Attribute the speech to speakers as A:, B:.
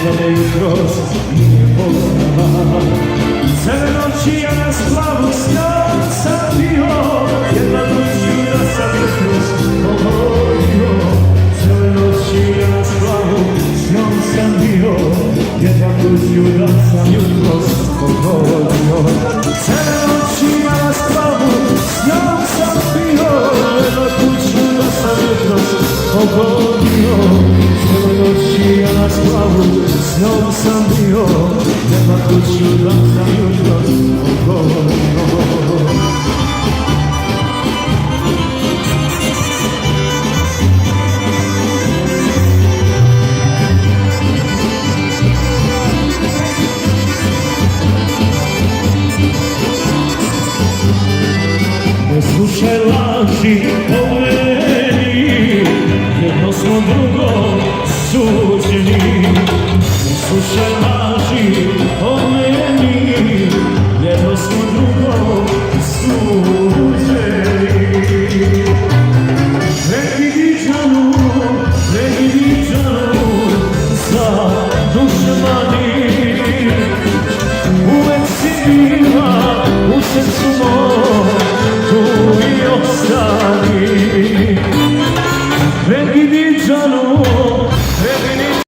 A: mene jutros nije poznala. Cele noći ja na splavu s njom sam bio, jedna noću da sam jutros pogodio. Cele noći ja na splavu s njom sam bio, jedna noću da sam jutros pogodio. Cele noći ja na splavu s njom sam bio, jedna noću da sam jutros pogodio. Cele noći ja na splavu s njom sam bio, jedna noću da sam jutros pogodio. Ne slušaj laži o meni, jedno smo drugo suđeni. Ne slušaj laži o